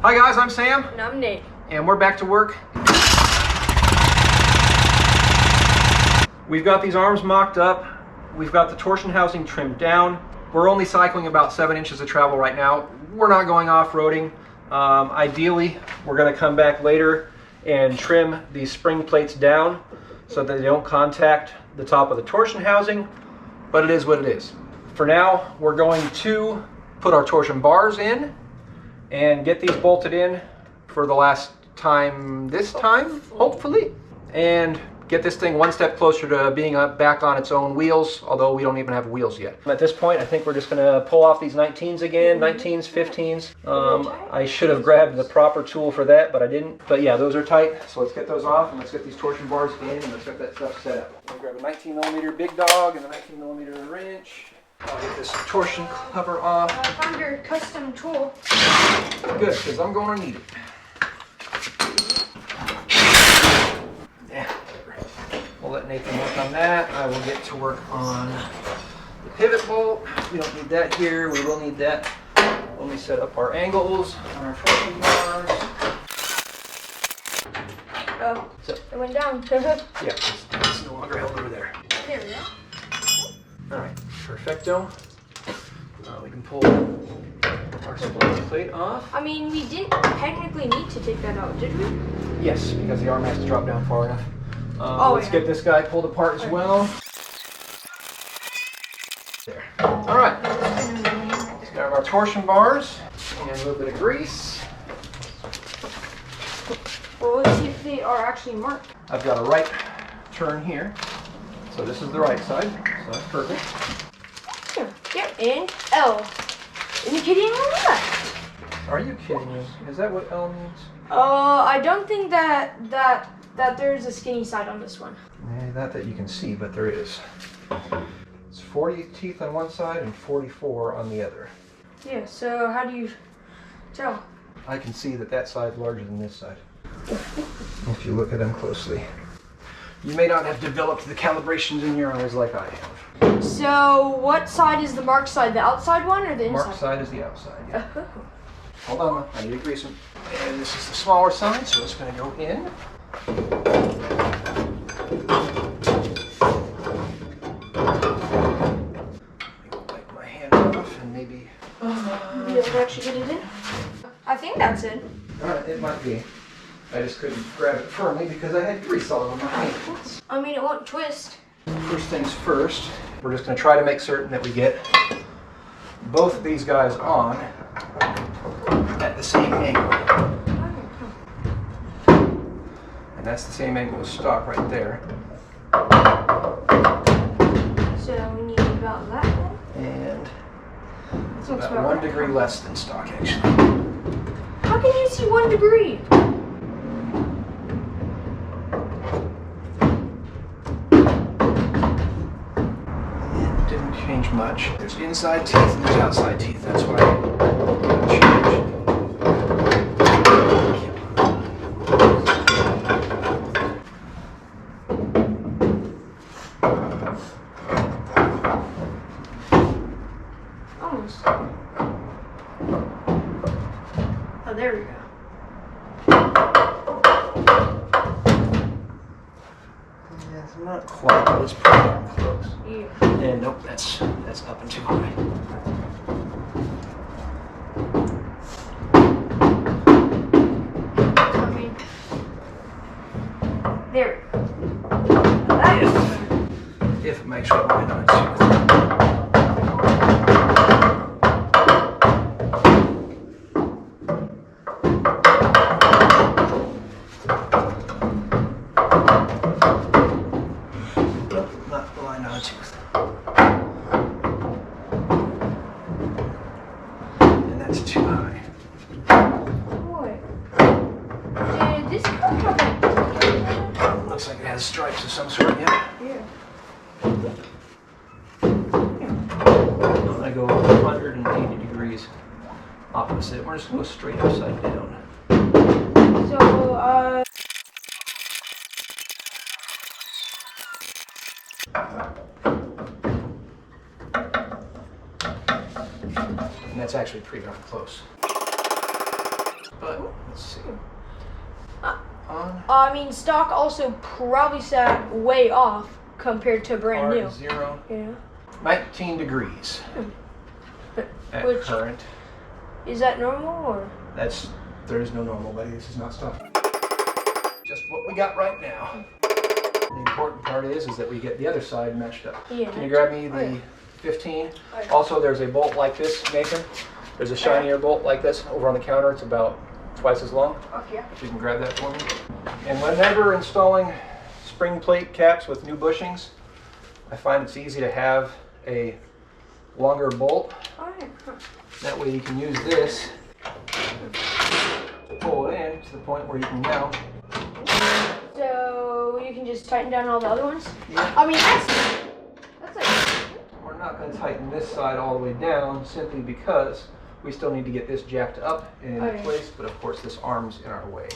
Hi guys, I'm Sam. And I'm Nate. And we're back to work. We've got these arms mocked up. We've got the torsion housing trimmed down. We're only cycling about 7 inches of travel right now. We're not going off-roading. Ideally, we're going to come back later and trim these spring plates down so that they don't contact the top of the torsion housing, but it is what it is. For now, we're going to put our torsion bars in and get these bolted in for the last time this time, hopefully, and get this thing one step closer to being back on its own wheels, although we don't even have wheels yet. At this point, I think we're just gonna pull off these 19s again, 19s, 15s. I should have grabbed the proper tool for that, but I didn't. But yeah, those are tight, so let's get those off and let's get these torsion bars in and let's get that stuff set up. I'll grab a 19mm big dog and a 19mm wrench. I'll get this torsion cover off. I found your custom tool. Good, because I'm going to need it. Yeah. We'll let Nathan work on that. I will get to work on the pivot bolt. We don't need that here. We will need that when we set up our angles on our torsion bars. Oh, So, it went down. yeah, it's no longer held over there. There we go. All right, perfecto. We can pull our splice plate off. I mean, we didn't technically need to take that out, did we? Yes, because the arm has to drop down far enough. Let's yeah. get this guy pulled apart as well. There. All right. Let's grab our torsion bars and a little bit of grease. Well, let's see if they are actually marked. I've got a right turn here. So this is the right side, so that's perfect. Here, and L. Indicating on the left. Are you kidding me? Is that what L means? I don't think that there's a skinny side on this one. Not that you can see, but there is. It's 40 teeth on one side and 44 on the other. Yeah, so how do you tell? I can see that that side's larger than this side. If you look at them closely. You may not have developed the calibrations in your eyes like I have. So what side is the marked side? The outside one or the inside? Marked side is the outside, yeah. Hold on, I need to grease them. And this is the smaller side, so it's going to go in. Wipe my hand off and maybe... You'll actually get it in? I think that's it. it might be. I just couldn't grab it firmly because I had grease all over my hands. I mean, it won't twist. First things first, we're just going to try to make certain that we get both of these guys on at the same angle. And that's the same angle as stock right there. So we need about that one. And it's Looks about 1 degree less than stock actually. How can you see 1 degree? Change much. There's inside teeth and there's outside teeth. That's why I change. Almost. Oh, there we go. Yeah, it's not quite, but it's pretty darn close. Yeah. And nope, that's up and too high. I mean, there. That is If it makes it right on its tooth. Nope, not the line on a tooth. That's too high. boy. Did this come from like... Looks like it has stripes of some sort, yeah. Yeah. I go 180 degrees opposite. We're just going to go straight upside down. So, And that's actually pretty darn close. but let's see. I mean, stock also probably sat way off compared to brand new. R0. Yeah. 19 degrees at Which- current. Is that normal or? There is no normal, buddy. This is not stuff. Just what we got right now. The important part is that we get the other side matched up. Yeah. Can you grab me the 15? Oh, yeah. Also, there's a bolt like this, Nathan. There's a shinier bolt like this over on the counter. It's about twice as long. Okay. If you can grab that for me. And whenever installing spring plate caps with new bushings, I find it's easy to have a longer bolt. Oh, yeah. That way you can use this to pull it in to the point where you can now. So you can just tighten down all the other ones? Yeah. I mean, that's like. We're not going to tighten this side all the way down simply because we still need to get this jacked up and in place, but of course this arm's in our way.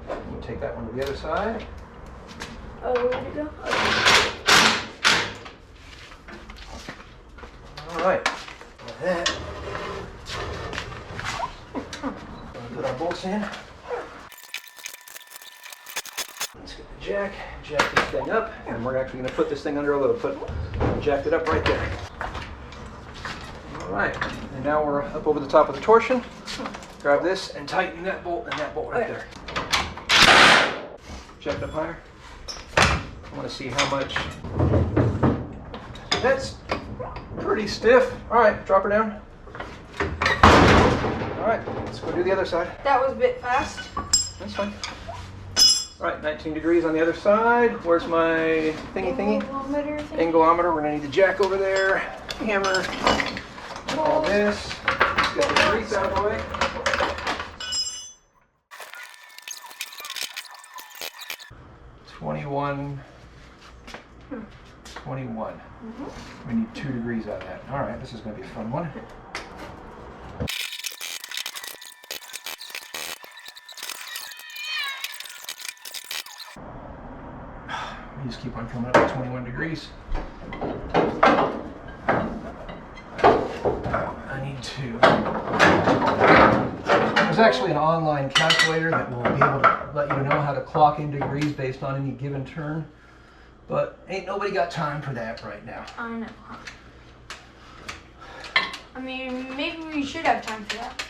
We'll take that one to the other side. Oh, where'd it go? Okay. All right. Like that. Put our bolts in. Let's get the jack this thing up, and we're actually going to put this thing under a load. Jacked it up right there. All right, and now we're up over the top of the torsion. Grab this and tighten that bolt and that bolt right there. Jack it up higher. I want to see how much. That's pretty stiff. All right, drop her down. All right, let's go do the other side. That was a bit fast. That's fine. All right, 19 degrees on the other side. Where's my thingy? Angleometer thing? Angleometer. We're gonna need the jack over there. Hammer. All this. Let's get the grease out of the way. $21. We need 2 degrees out of that. All right, this is gonna be a fun one. We just keep on coming up to 21 degrees. I need to. There's actually an online calculator that will be able to let you know how to clock in degrees based on any given turn. But ain't nobody got time for that right now. I know. I mean, maybe we should have time for that.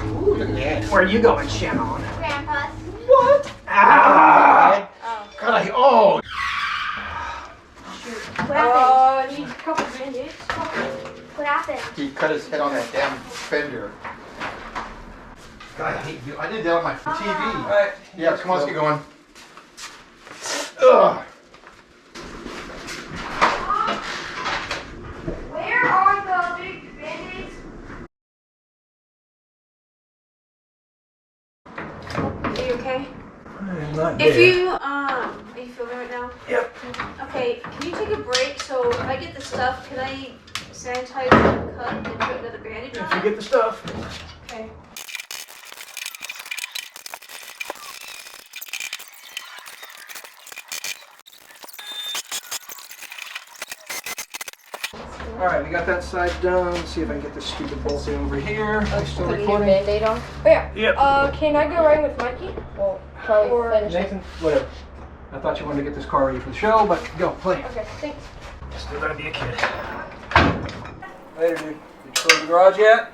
Ooh, look at that. Where are you going, Shannon? Grandpa's. What? Ah! Oh. Oh! Shoot. What happened? I need a couple band-aids. What happened? He cut his head on that damn fender. God, I hate you. I did that on my TV. Right. Yeah, come on, let's get going. Ugh. Where are the big band-aids? Are you okay? I'm not If dead. are you feeling right now? Yep. Okay, can you take a break? So if I get the stuff, can I sanitize the cut and put another bandage If on you it? get the stuff. Okay. All right, we got that side done. Let's see if I can get this stupid bolt in over here. Are you still Putting your recording? band-aid on? Oh, yeah. Yep. Can I go right with Mikey? Well, probably Or- finish it. Nathan, whatever. I thought you wanted to get this car ready for the show, but go, play. Okay, thanks. Still gotta be a kid. Later, dude. Did you close the garage yet?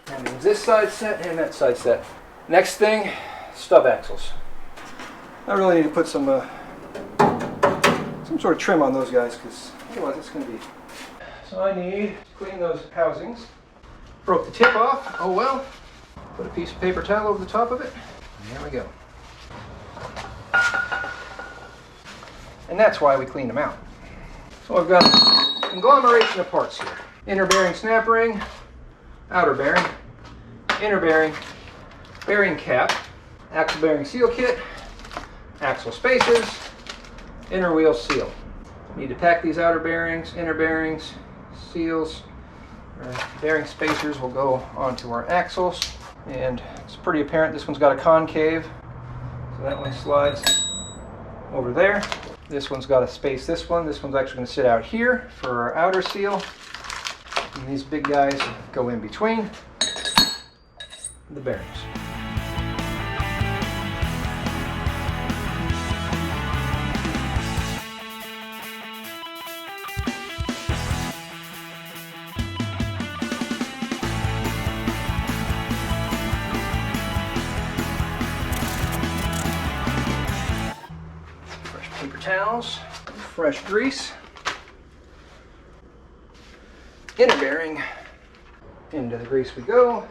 That means this side set and that side set. Next thing, stub axles. I really need to put some sort of trim on those guys because otherwise it's going to be. So I need to clean those housings. Broke the tip off. Oh well. Put a piece of paper towel over the top of it. And there we go. And that's why we clean them out. So I've got a conglomeration of parts here. Inner bearing snap ring, outer bearing, inner bearing, bearing cap, axle bearing seal kit, axle spacers, inner wheel seal. Need to pack these outer bearings, inner bearings, seals. Our bearing spacers will go onto our axles, and it's pretty apparent this one's got a concave, so that one slides over there. This one's got to space this one. This one's actually going to sit out here for our outer seal, and these big guys go in between the bearings. Towels, fresh grease, inner bearing, into the grease we go.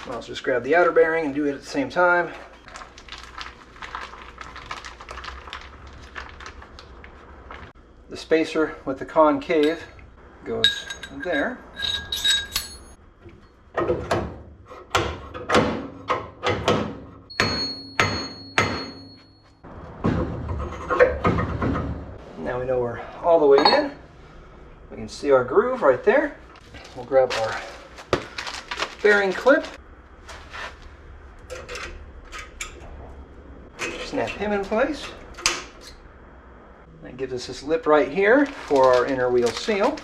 I'll also just grab the outer bearing and do it at the same time. The spacer with the concave goes there. Now we know we're all the way in. We can see our groove right there. We'll grab our bearing clip, snap him in place. That gives us this lip right here for our inner wheel seal.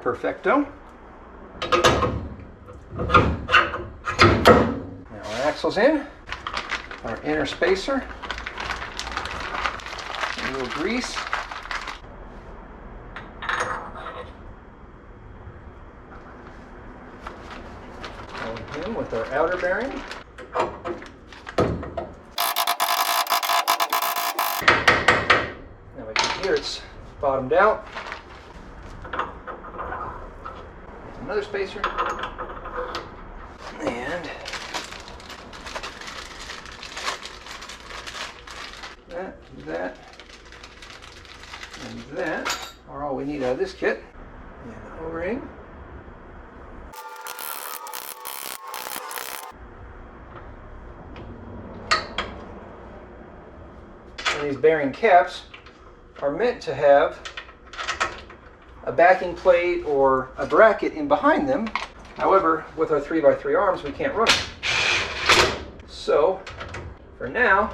Perfecto. Now our axle's in, our inner spacer, a little grease. Going in with our outer bearing. Now we can hear it's bottomed out. Another spacer. And that, and that are all we need out of this kit. And the O-ring. And these bearing caps are meant to have a backing plate or a bracket in behind them. However, with our 3x3 arms, we can't run it. So, for now,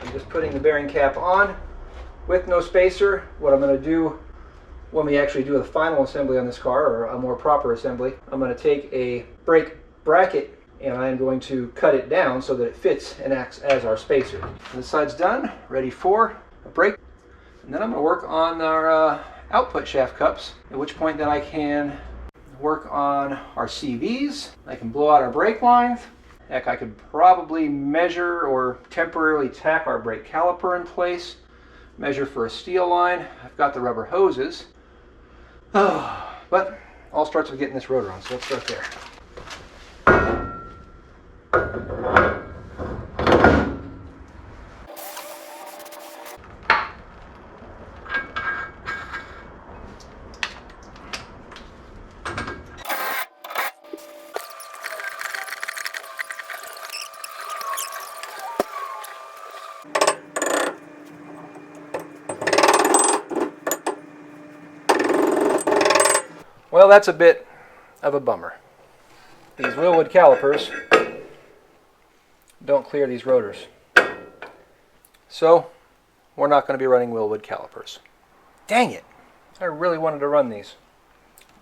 I'm just putting the bearing cap on with no spacer. What I'm going to do when we actually do the final assembly on this car, or a more proper assembly, I'm going to take a brake bracket and I'm going to cut it down so that it fits and acts as our spacer. This side's done, ready for a brake. And then I'm going to work on our output shaft cups, at which point then I can work on our CVs. I can blow out our brake lines. Heck, I could probably measure or temporarily tack our brake caliper in place, measure for a steel line. I've got the rubber hoses. But all starts with getting this rotor on, so let's start there. Well, that's a bit of a bummer. These Wilwood calipers don't clear these rotors. So, we're not going to be running Wilwood calipers. Dang it! I really wanted to run these.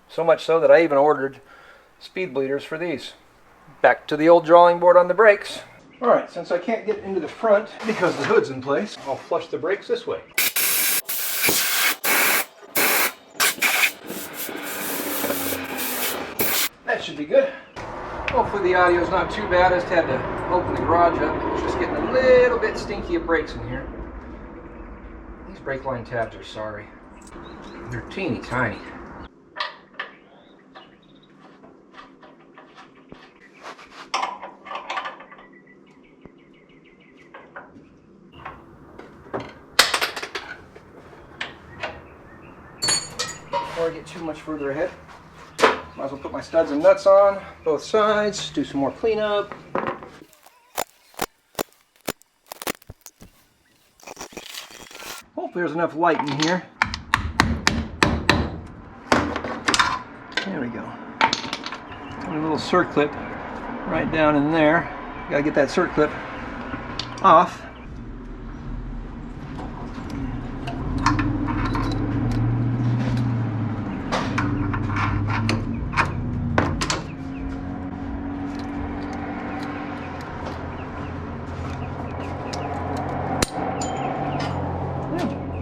So much so that I even ordered speed bleeders for these. Back to the old drawing board on the brakes. Alright, since I can't get into the front because the hood's in place, I'll flush the brakes this way. That should be good. Hopefully the audio is not too bad. I just had to open the garage up. It was just getting a little bit stinky of brakes in here. These brake line tabs are sorry. They're teeny tiny. before I get too much further ahead. Might as well put my studs and nuts on both sides, do some more cleanup. Hope there's enough light in here. There we go. A little circlip right down in there. Gotta get that circlip off.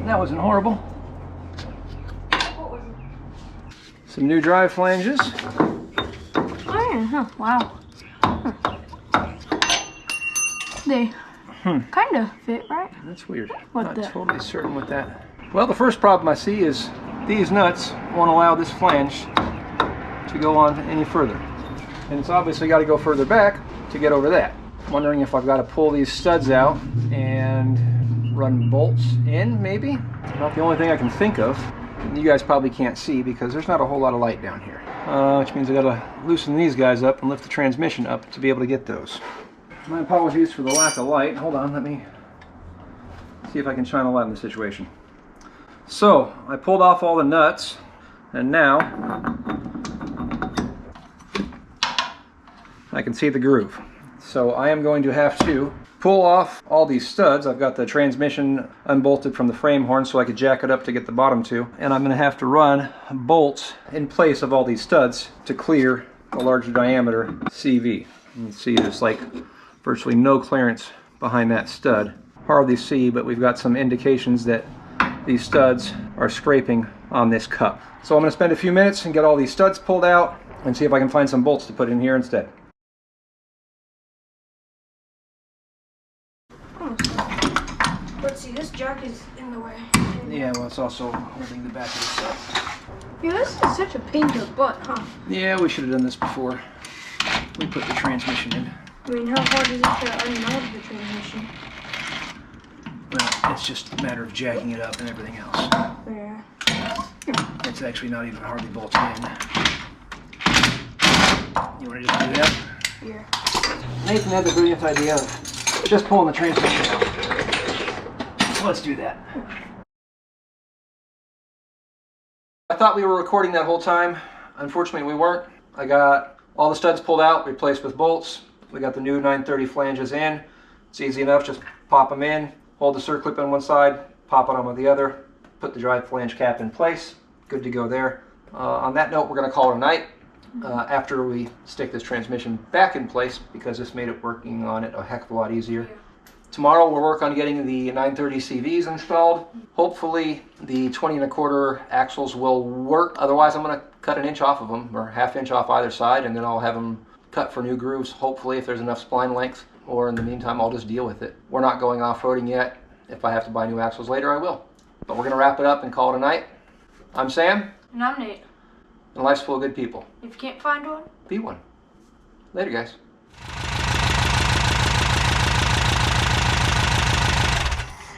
That wasn't horrible. Some new drive flanges. Oh yeah, huh, wow. They kind of fit, right? That's weird. What Not the? totally certain with that. Well, the first problem I see is these nuts won't allow this flange to go on any further. And it's obviously got to go further back to get over that. I'm wondering if I've got to pull these studs out and run bolts in, maybe? Not the only thing I can think of. You guys probably can't see because there's not a whole lot of light down here. Which means I gotta loosen these guys up and lift the transmission up to be able to get those. My apologies for the lack of light. Hold on, let me see if I can shine a light in the situation. So, I pulled off all the nuts, and now I can see the groove. So I am going to have to pull off all these studs. I've got the transmission unbolted from the frame horn so I could jack it up to get the bottom two. And I'm going to have to run bolts in place of all these studs to clear a larger diameter CV. You can see there's like virtually no clearance behind that stud. Hardly see, but we've got some indications that these studs are scraping on this cup. So I'm going to spend a few minutes and get all these studs pulled out and see if I can find some bolts to put in here instead. Let's see, this jack is in the way. Yeah, well, it's also holding the back of this up. Yeah, this is such a pain in the butt, huh? Yeah, we should have done this before we put the transmission in. I mean, how hard is it to unmount the transmission? Well, it's just a matter of jacking it up and everything else. Yeah. It's actually not even hardly bolted in. You want to just do that? Yeah. Nathan had the brilliant idea of just pulling the transmission out. So let's do that. I thought we were recording that whole time. Unfortunately, we weren't. I got all the studs pulled out, replaced with bolts. We got the new 930 flanges in. It's easy enough, just pop them in, hold the circlip on one side, pop it on with the other, put the drive flange cap in place. Good to go there. On that note, we're going to call it a night after we stick this transmission back in place because this made it working on it a heck of a lot easier. Tomorrow we'll work on getting the 930 CVs installed. Hopefully the 20 1/4 axles will work. Otherwise I'm going to cut an inch off of them, or ½ inch off either side, and then I'll have them cut for new grooves, hopefully if there's enough spline length, or in the meantime I'll just deal with it. We're not going off-roading yet. If I have to buy new axles later, I will. But we're going to wrap it up and call it a night. I'm Sam. And I'm Nate. And life's full of good people. If you can't find one, Be one. Later, guys.